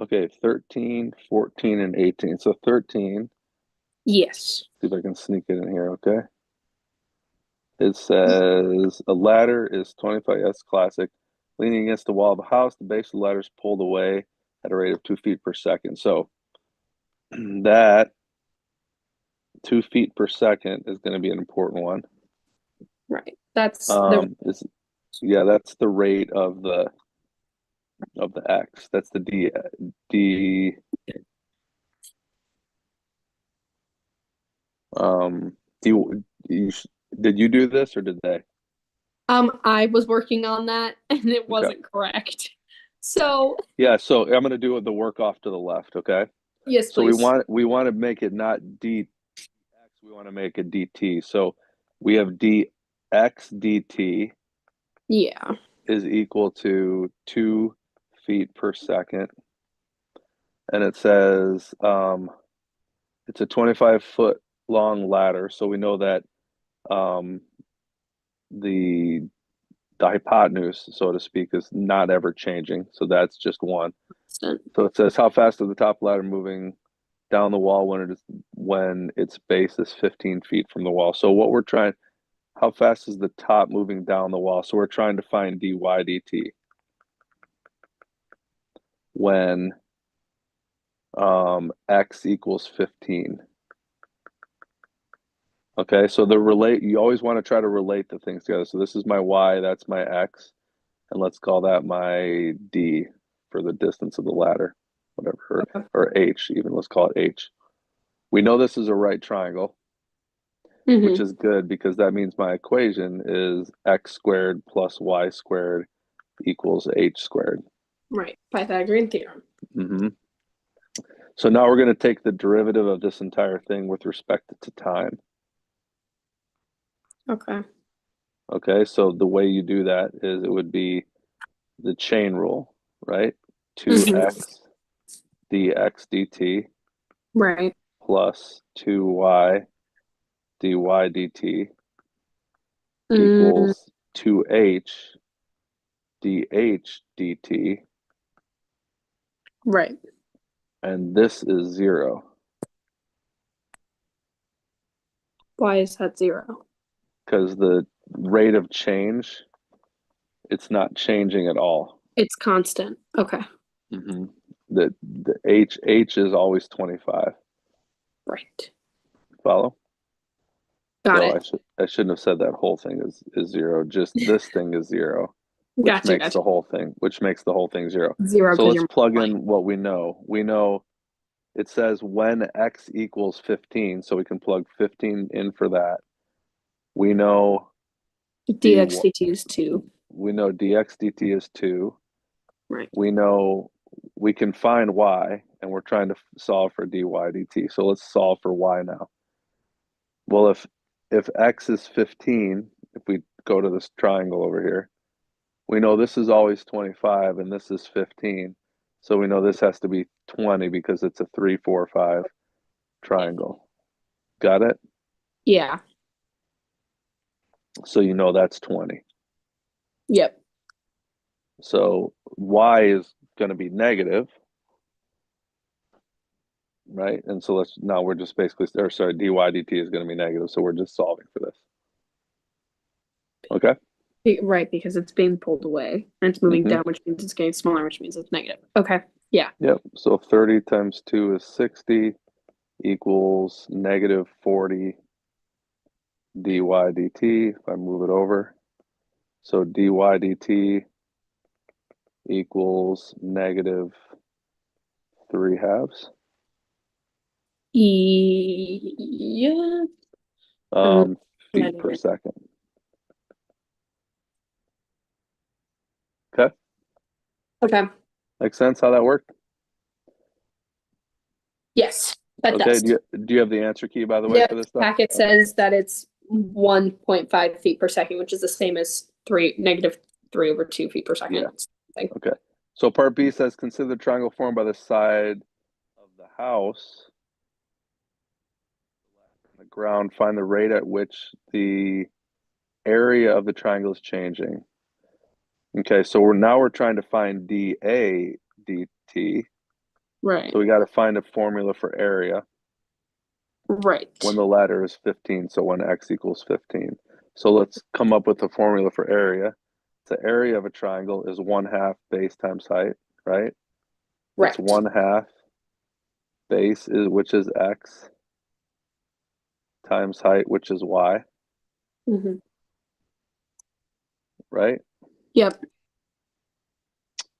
Okay, 13, 14, and 18. So 13, Yes. see if I can sneak it in here, okay? It says a ladder is 25S classic. Leaning against the wall of a house, the base of the ladder is pulled away at a rate of 2 feet per second. So that 2 feet per second is going to be an important one. Right. That's the Is Yeah, that's the rate of the X. That's the D. Do you did you do this or did they? I was working on that and it Okay. wasn't correct. So, Yeah, so I'm going to do the work off to the left, okay? yes, So we please. want we want to make it not dx, we want to make it dt. So we have dx dt Yeah. is equal to 2 feet per second, and it says it's a 25-foot long ladder. So we know that um, the the hypotenuse, so to speak, is not ever changing. So that's just one. Constant. So it says how fast is the top ladder moving down the wall when its base is 15 feet from the wall. So what we're trying, how fast is the top moving down the wall? So we're trying to find dy dt when x equals 15. Okay, so the relate, you always want to try to relate the things together. So this is my y, that's my x, and let's call that my d for the distance of the ladder, whatever, Okay. or h even, let's call it h. We know this is a right triangle, which Hmm. is good because that means my equation is x squared plus y squared equals h squared. Right. Pythagorean theorem. Mm-hmm. So now we're going to take the derivative of this entire thing with respect to time. Okay. Okay, so the way you do that is it would be the chain rule, right? Hmm. 2x dx dt Right. plus 2y dy dt Mm, equals 2h dh dt, right. and this is 0 Why is that zero? because the rate of change, it's not changing at all. It's constant. Okay. Mm-hmm. The h is always 25. Right. Follow? Got So it. I shouldn't have said that whole thing is 0. Just this thing is 0, Gotcha. Gotcha. which makes the whole thing 0. Zero So because let's you're plug multiplying. in what we know. We know it says when x equals 15, so we can plug 15 in for that. We know d Dx dt is two. we know dx dt is 2. Right. We know we can find y, and we're trying to solve for dy dt. So let's solve for y now. Well, if x is 15, if we go to this triangle over here, we know this is always 25 and this is 15. So we know this has to be 20 because it's a 3, 4, 5 triangle. Got it? Yeah. So you know that's 20. Yep. So y is going to be negative, right? And so let's now we're just basically, or sorry, dy dt is going to be negative. So we're just solving for this. Okay. Right, because it's being pulled away and it's moving Mm-hmm. down, which means it's getting smaller, which means it's negative. Okay. Yeah. Yep. So 30 times 2 is 60 equals negative 40 dy dt if I move it over. So dy dt equals negative 3 halves, Yeah. I'm feet recommending per it. second. Okay. Okay. Makes sense how that worked? Yes, that Okay. does. Do you have the answer key, by the way, for Yep. this stuff? Packet Okay. says that it's 1.5 feet per second, which is the same as three negative 3/2 feet per Yeah. second. Thing. Okay. So part B says consider the triangle formed by the side of the house, the ground, find the rate at which the area of the triangle is changing. Okay, so we're trying to find dA dt, Right. So we got to find a formula for area when Right. the ladder is 15. So when x equals 15. So let's come up with a formula for area. The area of a triangle is 1/2 base times height, right? It's Right. 1/2 base is which is x times height, which is y, Mm-hmm. right? Yep.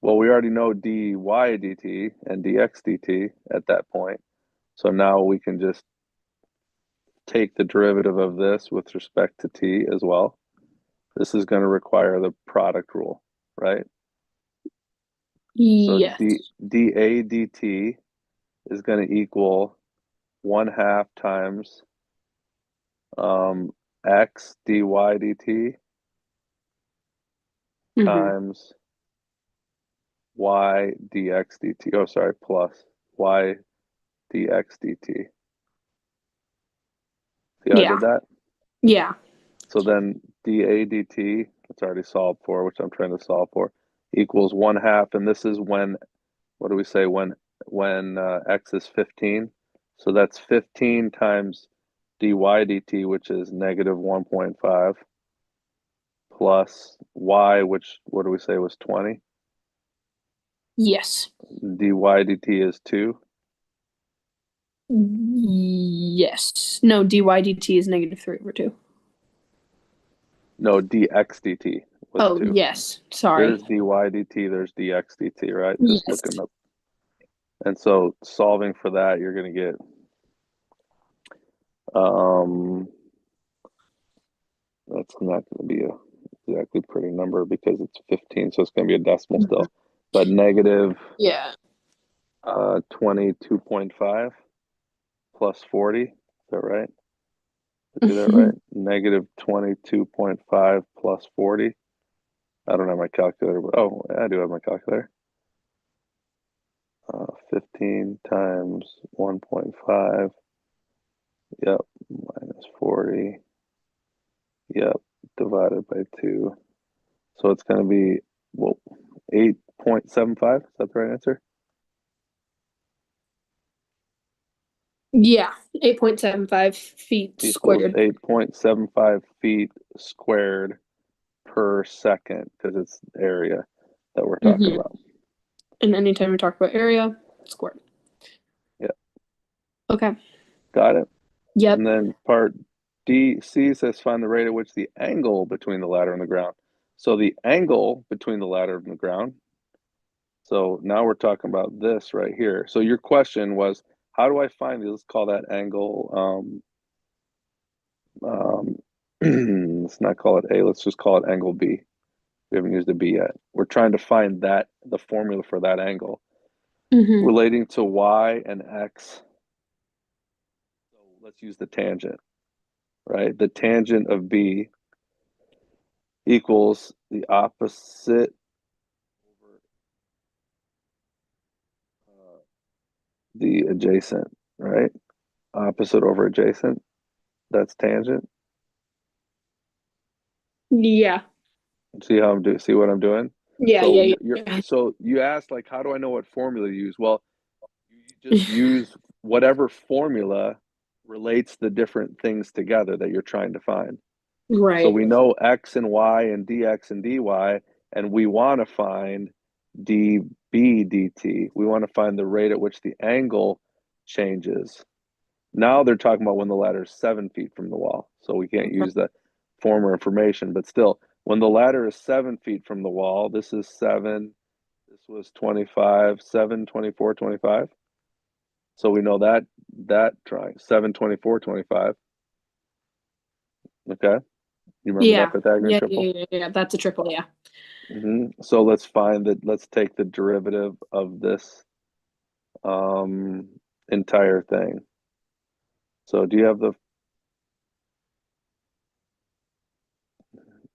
Well, we already know dy dt and dx dt at that point. So now we can just take the derivative of this with respect to t as well. This is going to require the product rule, right? So Yes. dA dt is going to equal 1/2 times x dy dt Mm-hmm. times y dx dt. Oh, sorry, plus y dx dt. See how I Yeah. did that? Yeah. So then dA dt, it's already solved for, which I'm trying to solve for, equals 1/2. And this is when, what do we say, when x is 15? So that's 15 times dy dt, which is negative 1.5, plus y, which, what do we say, was 20. Yes. Dy dt is 2. Yes. No, dy dt is -3/2. No, dx dt was Oh, 2. yes. Sorry. There's dy dt, there's dx dt, right? Just Yes. looking up. And so solving for that, you're going to get um that's not going to be a exactly pretty number because it's 15, so it's going to be a decimal Mhm. still. But negative Yeah. 22.5 plus 40. Is that right? Did I do that right? Mhm. Negative 22.5 plus 40. I don't have my calculator, but oh, I do have my calculator. 15 times 1.5. Yep. Minus 40. Yep. Divided by 2. So it's going to be, well, 8.75. Is that the right answer? Yeah. 8.75 feet Equals squared. 8.75 feet squared per second because it's area that we're talking Mm-hmm. about. And anytime we talk about area, squared. Yeah. Okay. Got it. Yep. And then part C says find the rate at which the angle between the ladder and the ground. So the angle between the ladder and the ground. So now we're talking about this right here. So your question was, how do I find this? Let's call that angle. Let's not call it A. Let's just call it angle B. We haven't used a B yet. We're trying to find that the formula for that angle Mm-hmm. relating to y and x. So let's use the tangent, right? The tangent of B equals the opposite over the adjacent, right? Opposite over adjacent. That's tangent. Yeah. See how I'm see what I'm doing? Yeah. So Yeah. you're Yeah. so you asked like how do I know what formula to use? Well, you just use whatever formula relates the different things together that you're trying to find. So Right. we know x and y and dx and dy, and we want to find db dt. We want to find the rate at which the angle changes. Now they're talking about when the ladder is 7 feet from the wall. So we can't Okay. use the former information, but still, when the ladder is 7 feet from the wall, this is 7, this was 25, 7, 24, 25. So we know that trying 7, 24, 25. Okay. You remember that Yeah. Pythagorean Yeah. triple? Yeah. Yeah. Yeah. That's a triple. Yeah. So let's find that. Let's take the derivative of this um, entire thing. So do you have the,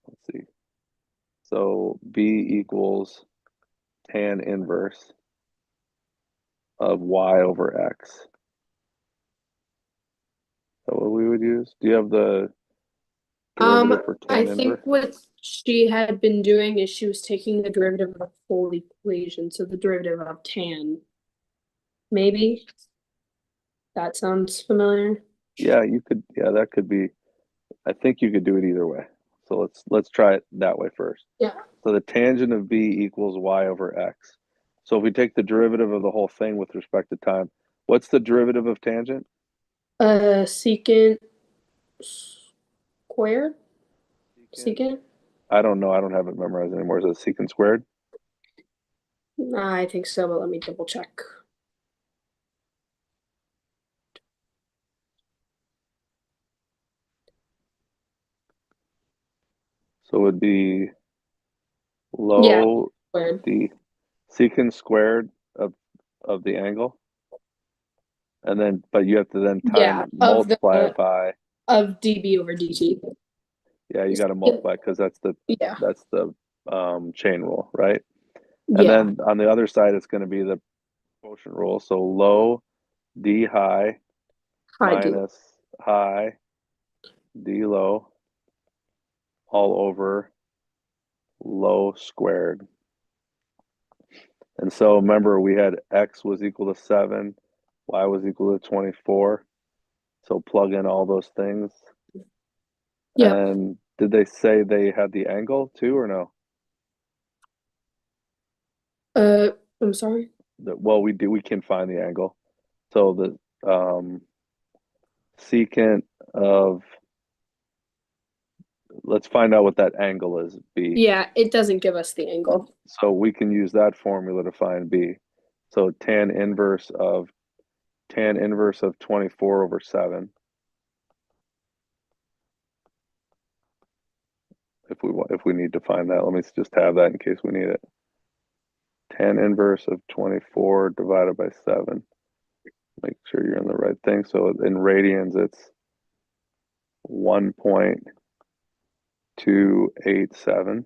let's see. So B equals tan inverse of y over x. Is that what we would use? Do you have the derivative for I tan think inverse? what she had been doing is she was taking the derivative of the whole equation, so the derivative of tan. maybe. That sounds familiar. Yeah, you could. Yeah, that could be. I think you could do it either way. So let's try it that way first. Yeah. So the tangent of b equals y over x. So if we take the derivative of the whole thing with respect to time, what's the derivative of tangent? Secant squared? Secant. Secant? I don't know. I don't have it memorized anymore. Is it secant squared? I think so, but let me double check. So it would be Yeah, low squared. d secant squared of the angle, and then but you have to then time Yeah, of multiply it the by of dB over dt. yeah, you got to multiply because Yeah. that's the chain rule, right? And Yeah. then on the other side, it's going to be the quotient rule. So low d high High D. minus high d low all over low squared. And so remember, we had x was equal to 7, y was equal to 24. So plug in all those things. Yep. And did they say they had the angle too, or no? Uh, I'm sorry. Well, we do. We can find the angle. So the secant of, let's find out what that angle is, b. Yeah, it doesn't give us the angle. So we can use that formula to find b. So tan inverse of 24 over 7. If we need to find that, let me just have that in case we need it. Tan inverse of 24 divided by 7. Make sure you're in the right thing. So in radians, it's 1.287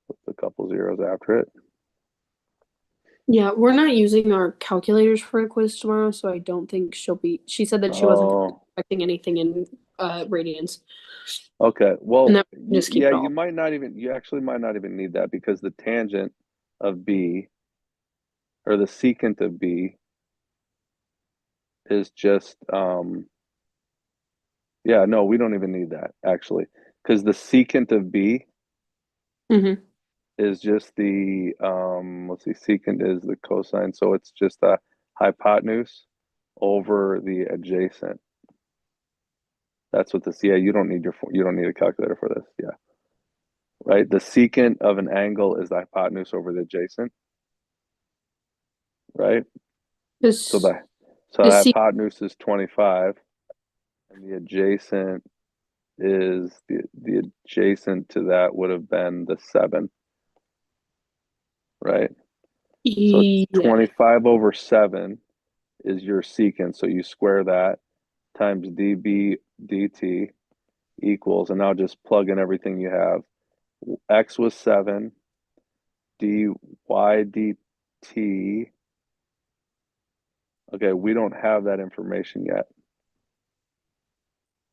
with a couple zeros after it. Yeah, we're not using our calculators for a quiz tomorrow, so I don't think she said that she wasn't Oh, expecting anything in radians. okay. And Well, then just keep yeah, it all. you actually might not even need that because the tangent of b or the secant of b is just, yeah, no, we don't even need that actually because the secant of b Hmm. is just the, let's see, secant is the cosine. So it's just a hypotenuse over the adjacent. That's what this, yeah, you don't need a calculator for this. Yeah. Right. The secant of an angle is the hypotenuse over the adjacent. Right. So This the, so the the C hypotenuse is 25 and the adjacent is the adjacent to that would have been the 7. Right. So yeah. 25 over 7 is your secant. So you square that times dB dt equals, and now just plug in everything you have. X was 7, dy dt. Okay, we don't have that information yet.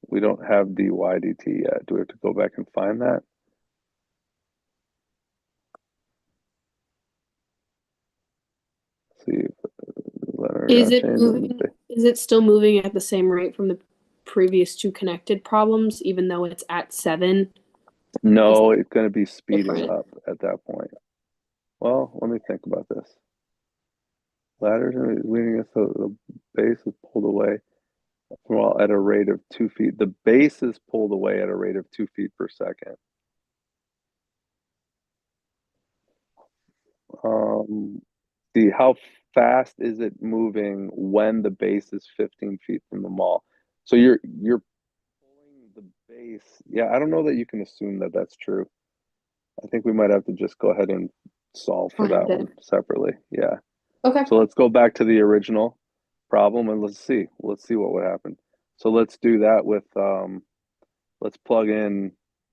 We don't have dy dt yet. Do we have to go back and find that? Let's see if letter Is got it changed on moving? the Is it still moving at the same rate from the previous two connected problems, even though it's at 7? Is no, it's going to be it speeding different? up at that point. Well, let me think about this. Ladders are leaning us so the base is pulled away. Well, at a rate of 2 feet. The base is pulled away at a rate of 2 feet per second. Um, see, how fast is it moving when the base is 15 feet from the mall? So you're pulling the base. Yeah, I don't know that you can assume that that's true. I think we might have to just go ahead and solve for Find that one it. separately. Yeah. Okay. So let's go back to the original problem and let's see. Let's see what would happen. So let's do that with let's plug in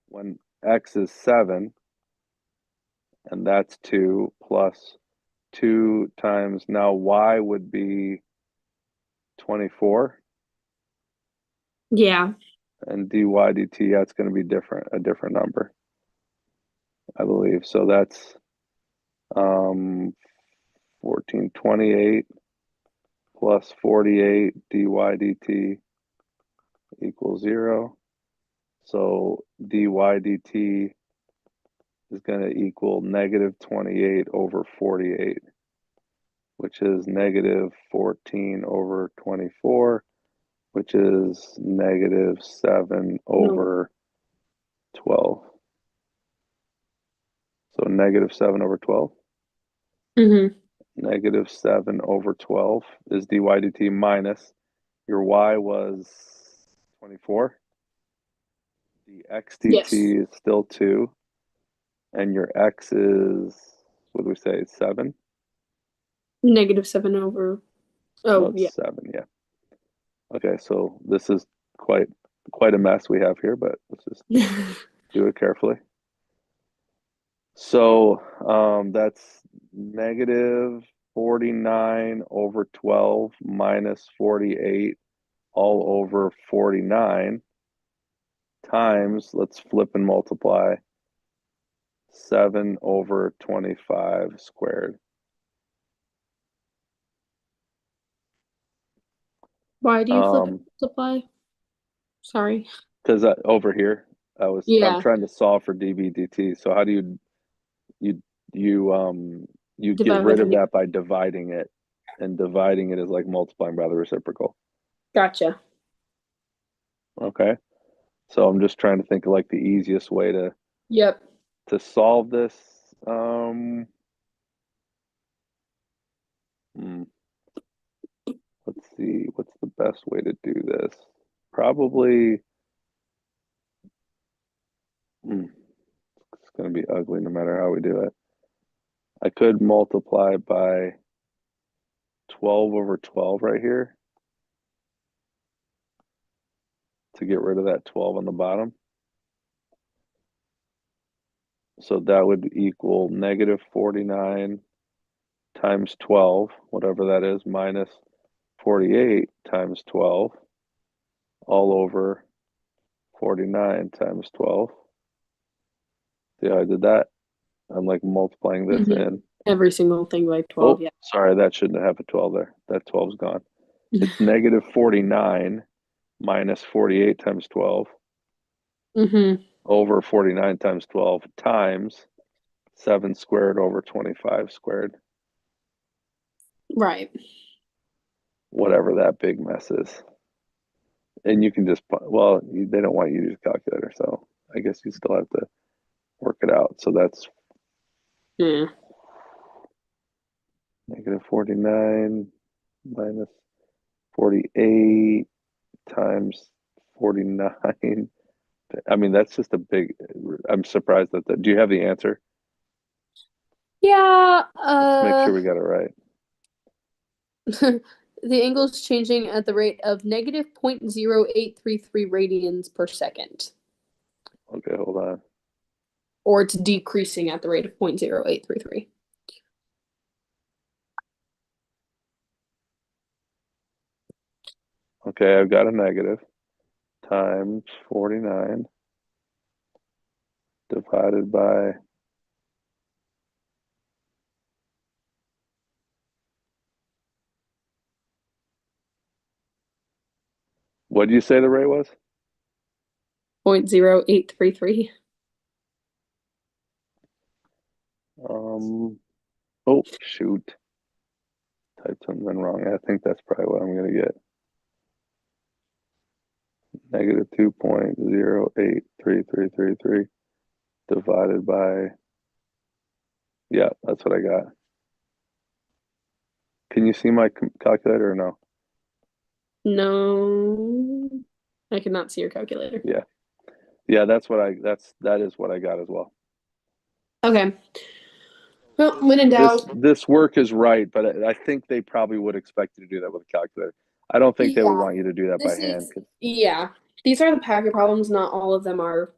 when x is 7 and that's 2 plus 2 times now y would be 24 Yeah. and dy dt that's going to be a different number, I believe. So that's 1428 plus 48 dy dt equals 0. So dy dt is going to equal negative 28 over 48, which is negative 14 over 24, which is negative 7 No. over 12. So negative 7 over 12. Mm-hmm. Negative 7 over 12 is dy dt minus your y was 24. The x Yes. dt is still 2. And your x is, what do we say, 7? -7 over. No, Oh, yeah. it's 7, yeah. Okay, so this is quite a mess we have here, but let's just do it carefully. So that's negative 49 over 12 minus 48 all over 49 times, let's flip and multiply, 7 over 25 squared. Why do you flip and multiply? Sorry. Because over here, I'm Yeah. trying to solve for dB dt. So how do you you you get Divide by rid of 20. that by dividing it, and dividing it is like multiplying by the reciprocal. Gotcha. Okay, so I'm just trying to think of like the easiest way to Yep. solve this. Um, hmm, let's see, what's the best way to do this? Probably, it's going to be ugly no matter how we do it. I could multiply by 12 over 12 right here to get rid of that 12 on the bottom. So that would equal negative 49 times 12, whatever that is, minus 48 times 12, all over 49 times 12. See how I did that? I'm like multiplying this Mm-hmm. in. Every single thing by 12. Oh, Yeah. sorry, that shouldn't have a 12 there. That 12's gone. It's negative 49 minus 48 times 12 Mm-hmm. over 49 times 12 times 7 squared over 25 squared. Right. Whatever that big mess is. And you can just, well, they don't want you to use a calculator, so I guess you still have to work it out. So that's Yeah. negative 49 minus 48 times 49. I mean, that's just a big, I'm surprised at that. Do you have the answer? Yeah. Let's make sure we got it right. The angle is changing at the rate of negative 0.0833 radians per second. Okay, hold on. Or it's decreasing at the rate of 0.0833. Okay, I've got a negative times 49 divided by, what did you say the rate was? 0.0833. Oh, shoot. Typed something wrong. I think that's probably what I'm going to get. Negative 2.083333 divided by, yeah, that's what I got. Can you see my calculator or no? No. I cannot see your calculator. Yeah. Yeah, that is what I got as well. Okay. Well, when in doubt. This work is right, but I think they probably would expect you to do that with a calculator. I don't think they would Yeah. want you to do that by This hand. is yeah. These are the packet problems. Not all of them are.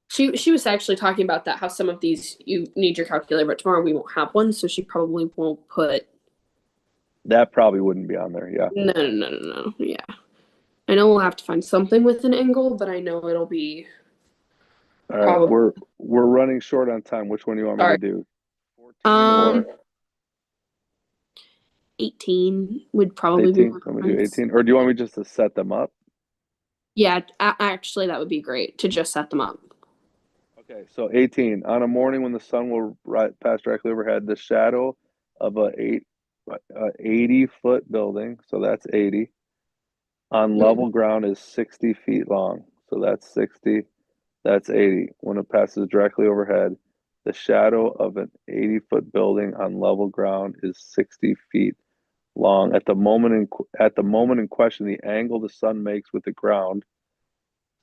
She was actually talking about that, how some of these you need your calculator, but tomorrow we won't have one, so she probably won't put. That probably wouldn't be on there. Yeah. No. Yeah. I know we'll have to find something with an angle, but I know it'll be All right. probably. We're running short on time. Which one do you want me to Sorry. do? 14 Um, or 18 would probably be 18? my Let me do preference. 18. Or do you want me just to set them up? Yeah, actually, that would be great to just set them up. Okay, so 18. On a morning when the sun will pass directly overhead, the shadow of 80-foot building, so that's 80, on Mhm. level ground is 60 feet long. So that's 60, that's 80. When it passes directly overhead, the shadow of an 80-foot building on level ground is 60 feet long. At the moment in question, the angle the sun makes with the ground.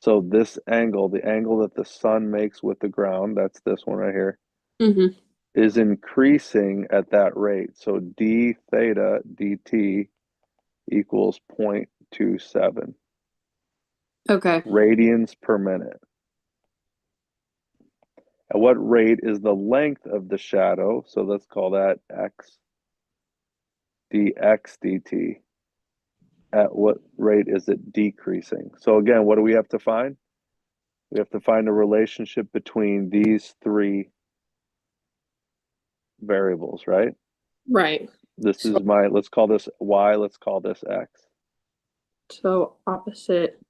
So this angle, the angle that the sun makes with the ground, that's this one right here, Mhm. is increasing at that rate. So d theta dt equals 0.27 Okay. radians per minute. At what rate is the length of the shadow? So let's call that x dx dt. At what rate is it decreasing? So again, what do we have to find? We have to find a relationship between these three variables, right? Right. This So is let's call this y, let's call this x. so opposite.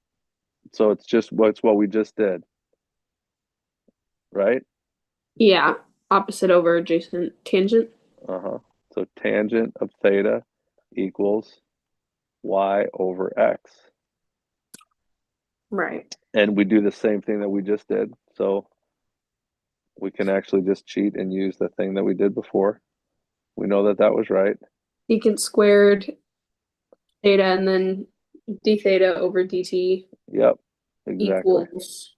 So it's just what's what we just did, right? Yeah, opposite over adjacent tangent. Uh-huh. So tangent of theta equals y over x. Right. And we do the same thing that we just did. So we can actually just cheat and use the thing that we did before. We know that that was right. Secant squared theta and then d theta over dt Yep, exactly. equals.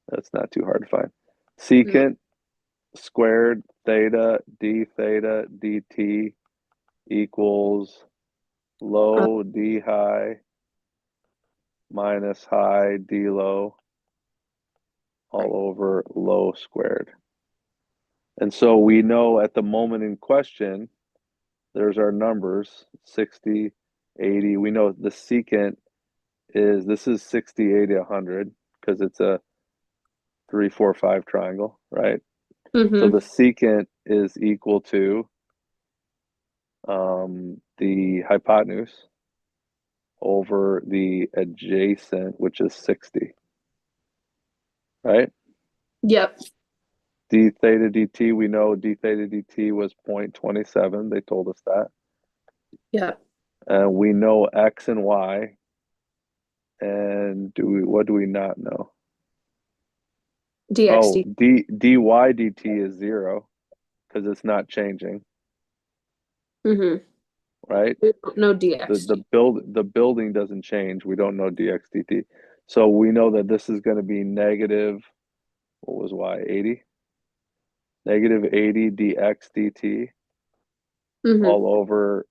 That's not too hard to find. No. Secant squared theta d theta dt equals Uh, low d high minus high d low all right. over low squared. And so we know at the moment in question, there's our numbers 60, 80. We know the secant this is 60, 80, 100 because it's a 3, 4, 5 triangle, right? So Mm-hmm. the secant is equal to the hypotenuse over the adjacent, which is 60, right? Yep. D theta dt, we know d theta dt was 0.27. They told us that. Yep. And we know x and y. And what do we not know? Oh, dxt. dy dt is 0 because it's not changing, Mm-hmm. right? We don't know The dxt. the building doesn't change. We don't know dx dt. So we know that this is going to be negative, what was y, 80? Negative 80 dx dt Mm-hmm. all over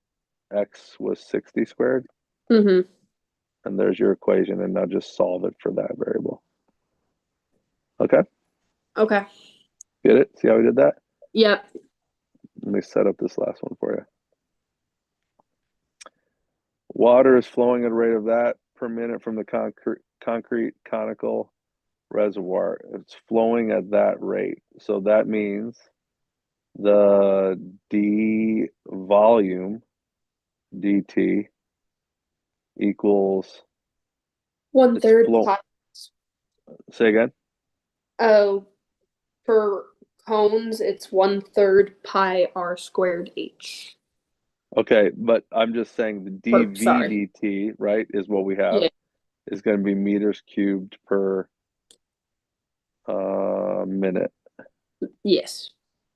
x was 60 squared. Mm-hmm. And there's your equation. And now just solve it for that variable. Okay, Okay. get it? See how we did that? Yep. Let me set up this last one for you. Water is flowing at a rate of that per minute from the concrete conical reservoir. It's flowing at that rate. So that means the d volume dt equals One it's third flow. pi. Say again. Oh, for cones, it's one third pi r squared h. Okay, but I'm just saying the Or sorry. dv/dt, right, is what we have Yeah. is going to be meters cubed per minute. Yes.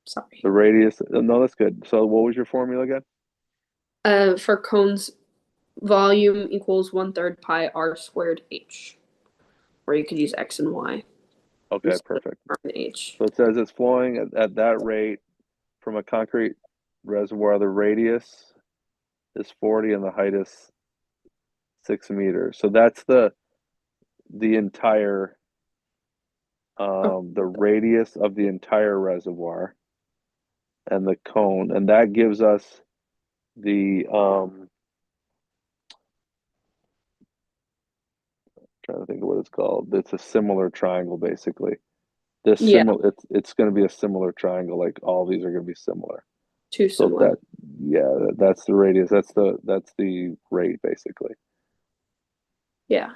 Sorry. The radius, no, that's good. So what was your formula again? For cones, volume equals one third pi r squared h. Or you could use x and y Okay, instead of perfect. r and h. So it says it's flowing at that rate from a concrete reservoir. The radius is 40 and the height is 6 meters. So that's the entire Oh, the radius of the entire reservoir and the cone, and that gives us the trying to think of what it's called. It's a similar triangle basically. This yeah. similar it's going to be a similar triangle, like all these are going to be similar. too So similar. that's the radius. That's the rate basically. Yeah.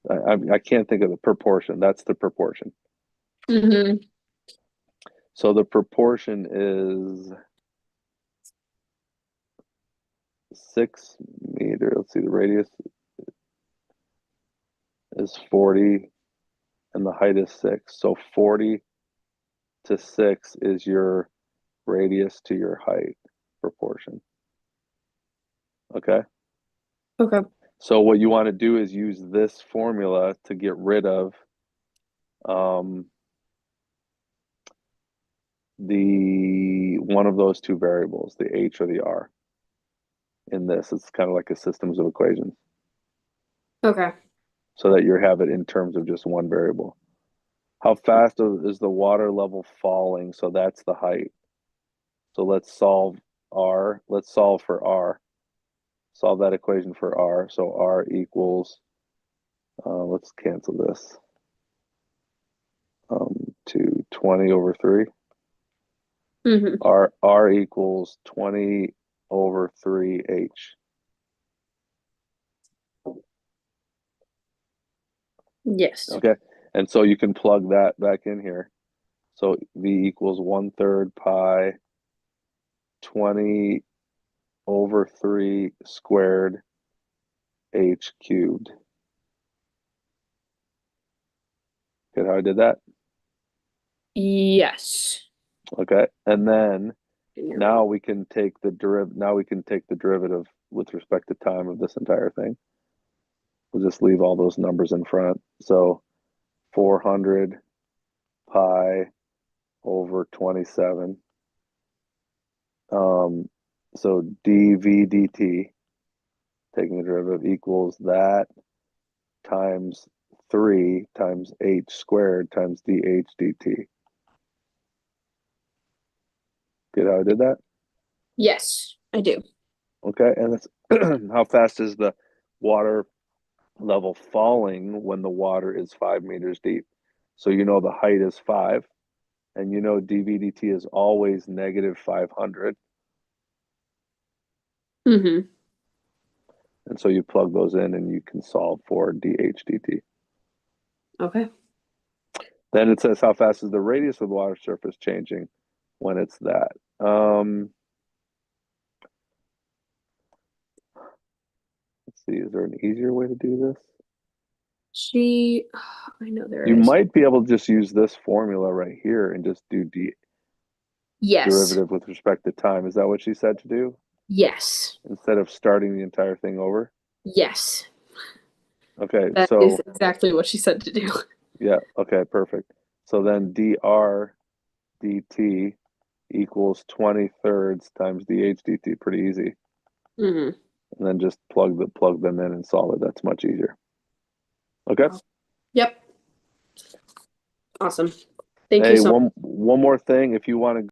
I can't think of the proportion. That's the proportion. Mm-hmm. So the proportion is 6 meters. Let's see, the radius is 40 and the height is 6. So 40 to 6 is your radius to your height proportion. Okay. Okay. So what you want to do is use this formula to get rid of um, the one of those two variables, the h or the r. In this, it's kind of like a systems of equations, Okay. so that you have it in terms of just one variable. How fast is the water level falling? So that's the height. So let's solve r. Let's solve for r. Solve that equation for r. So r equals, let's cancel this, to 20 over 3. Mm-hmm. R equals 20 over 3h. Yes. Okay. And so you can plug that back in here. So V equals 1/3 pi 20 over 3 squared h cubed. Good how I did that? Yes. Okay. And then And you're right. now we can take the derivative with respect to time of this entire thing. We'll just leave all those numbers in front. So 400 pi over 27. Um, so dv dt, taking the derivative, equals that times 3 times h squared times dh dt. Get how I did that? Yes, I do. Okay, and it's how fast is the water level falling when the water is 5 meters deep? So you know the height is 5, and you know dv dt is always negative 500. Mm-hmm. And so you plug those in and you can solve for dh dt. Okay. Then it says how fast is the radius of the water surface changing when it's that. Let's see, is there an easier way to do this? I know there You is. might be able to just use this formula right here and just do Yes. derivative with respect to time. Is that what she said to do? Yes. Instead of starting the entire thing over? Yes. Okay, That is so exactly what she said to do. yeah, okay, perfect. So then dr dt equals 20 thirds times dh dt. Pretty easy. Mm-hmm. And then just plug them in and solve it. That's much easier. Okay. Yep. Awesome. Thank you Hey, so one more thing. If you want to